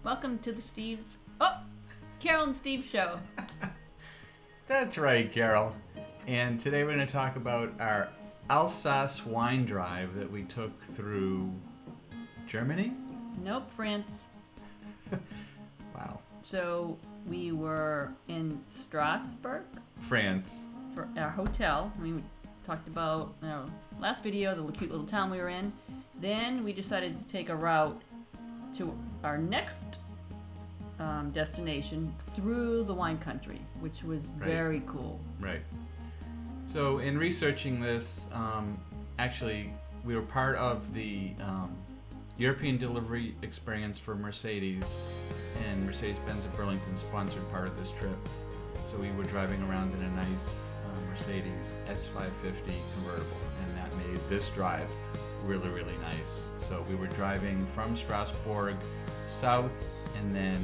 Welcome to the Carol and Steve show. That's right, Carol. And today we're going to talk about our Alsace wine drive that we took through Germany? Nope, France. Wow. So we were in Strasbourg. France. For our hotel. We talked about in our last video, the cute little town we were in. Then we decided to take a route to our next destination through the wine country, which was very cool. Right. So in researching this, actually we were part of the European Delivery Experience for Mercedes, and Mercedes-Benz of Burlington sponsored part of this trip. So we were driving around in a nice Mercedes S550 convertible, and that made this drive really, really nice. So we were driving from Strasbourg south and then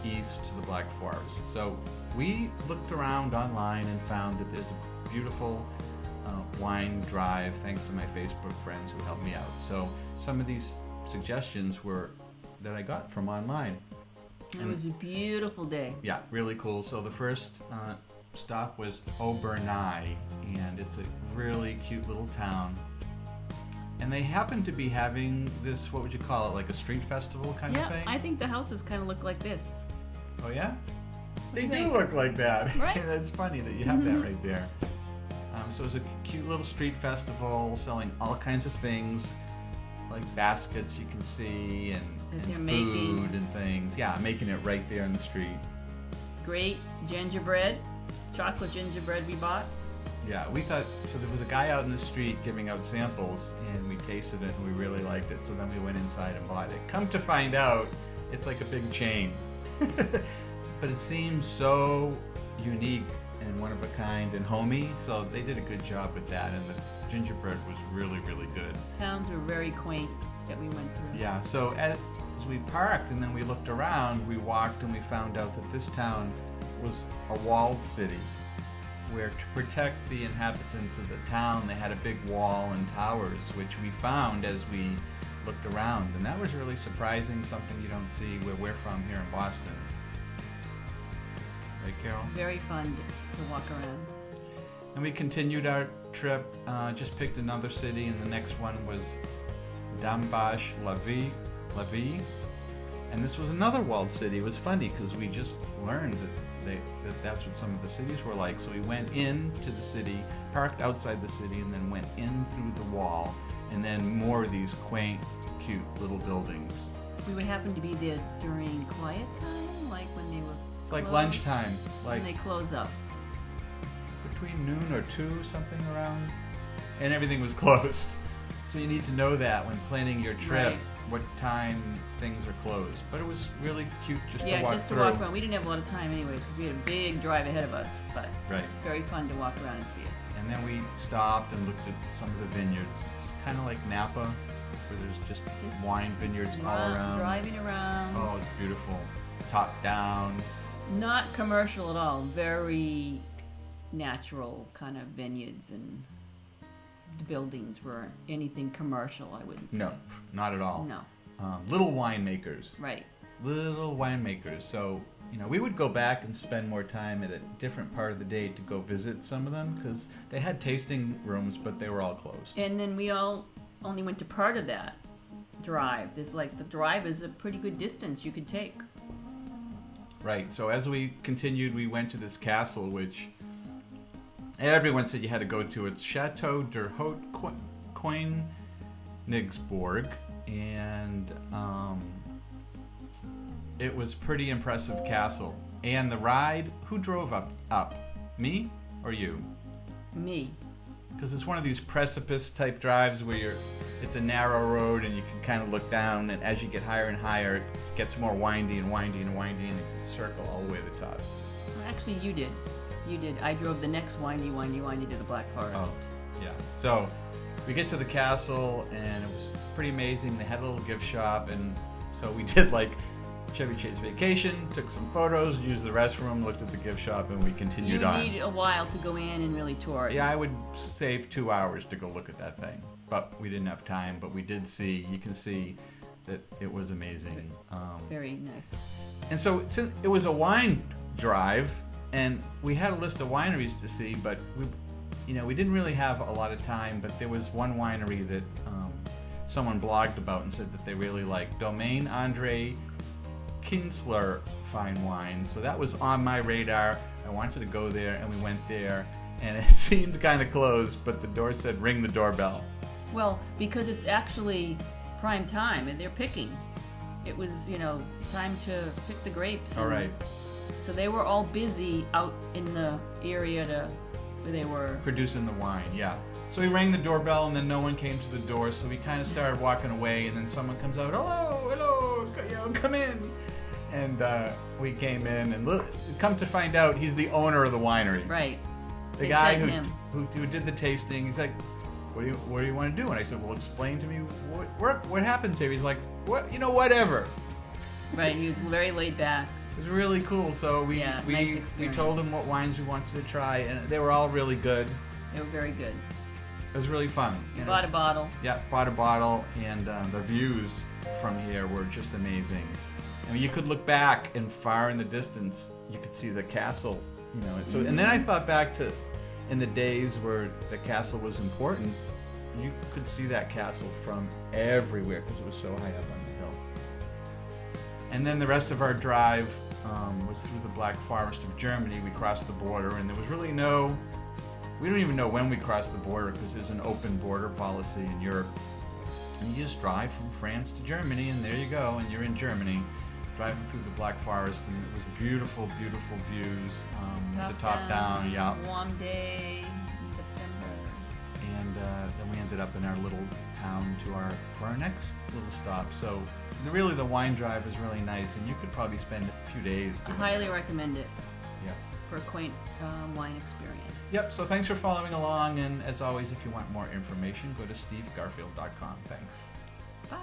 east to the Black Forest. So we looked around online and found that there's a beautiful wine drive thanks to my Facebook friends who helped me out. So some of these suggestions were that I got from online. It was a beautiful day. Yeah, really cool. So the first stop was Haut-Koenigsbourg, and it's a really cute little town. And they happen to be having this, what would you call it, like a street festival kind of thing? Yeah, I think the houses kind of look like this. Oh yeah? What They do you do think? look like that. Right? It's funny that you have that right there. So it was a cute little street festival selling all kinds of things, like baskets you can see and they're food making. and things. Yeah, making it right there in the street. Great gingerbread, chocolate gingerbread we bought. Yeah, we thought, so there was a guy out in the street giving out samples, and we tasted it and we really liked it, so then we went inside and bought it. Come to find out, it's like a big chain. But it seems so unique and one of a kind and homey, so they did a good job with that, and the gingerbread was really, really good. Towns were very quaint that we went through. Yeah, so as we parked and then we looked around, we walked and we found out that this town was a walled city, where to protect the inhabitants of the town, they had a big wall and towers, which we found as we looked around. And that was really surprising, something you don't see where we're from here in Boston. Right, Carol? Very fun to walk around. And we continued our trip, just picked another city, and the next one was Dambach-la-Ville. And this was another walled city. It was funny because we just learned that that's what some of the cities were like. So we went into the city, parked outside the city, and then went in through the wall, and then more of these quaint, cute little buildings. We would happen to be there during quiet time, like when they were It's like closed, lunchtime, like when they close up. between noon or 2, something around, and everything was closed. So you need to know that when planning your trip, Right. what time things are closed. But it was really cute just to walk Just to through. walk around. We didn't have a lot of time anyways because we had a big drive ahead of us, but Right. very fun to walk around and see it. And then we stopped and looked at some of the vineyards. It's kind of like Napa, where there's just wine vineyards all around. Driving around. Oh, it's beautiful. Top down. Not commercial at all. Very natural kind of vineyards, and the buildings weren't anything commercial, I wouldn't say. No, not at all. No. Little winemakers. Right. Little winemakers. So, we would go back and spend more time at a different part of the day to go visit some of them, because they had tasting rooms, but they were all closed. And then we all only went to part of that drive. The drive is a pretty good distance you could take. Right. So as we continued, we went to this castle, which everyone said you had to go to. It's Chateau de Haut-Koenigsbourg, and it was pretty impressive castle. And the ride, who drove up? Me or you? Me. Because it's one of these precipice type drives where it's a narrow road and you can kind of look down, and as you get higher and higher, it gets more windy and windy and windy, and it's a circle all the way to the top. Well, actually, you did. You did. I drove the next windy to the Black Forest. Oh, yeah. So we get to the castle, and it was pretty amazing. They had a little gift shop, and so we did like Chevy Chase Vacation, took some photos, used the restroom, looked at the gift shop, and we continued on. You need a while to go in and really tour it. Yeah, I would save 2 hours to go look at that thing, but we didn't have time. But we did see, you can see that it was amazing. Very nice. And so since it was a wine drive, and we had a list of wineries to see, but we didn't really have a lot of time. But there was one winery that someone blogged about and said that they really liked, Domaine Andre Kinsler Fine Wines. So that was on my radar. I wanted to go there, and we went there, and it seemed kind of closed, but the door said ring the doorbell. Well, because it's actually prime time and they're picking. It was, time to pick the grapes. All right. So they were all busy out in the area where they were producing the wine, yeah. So we rang the doorbell, and then no one came to the door, so we kind of started walking away, and then someone comes out, hello, come in. And we came in, and come to find out, he's the owner of the winery. Right. The guy who did the tasting. He's like, what do you want to do? And I said, well, explain to me what happens here. He's like, whatever. Right. He was very laid back. It was really cool. So we told him what wines we wanted to try, and they were all really good. They were very good. It was really fun. You bought a bottle. Yeah, bought a bottle, and the views from here were just amazing. I mean, you could look back, and far in the distance, you could see the castle. So, and then I thought back to in the days where the castle was important. You could see that castle from everywhere because it was so high up on the hill. And then the rest of our drive was through the Black Forest of Germany. We crossed the border, and there was really we don't even know when we crossed the border because there's an open border policy in Europe. And you just drive from France to Germany, and there you go, and you're in Germany, driving through the Black Forest, and it was beautiful, beautiful views. The top down, yeah. Warm day in September. And then we ended up in our little town for our next little stop. So really, the wine drive is really nice, and you could probably spend a few days. I highly recommend it. Yeah. For a quaint wine experience. Yep. So thanks for following along, and as always, if you want more information, go to stevegarfield.com. Thanks. Bye.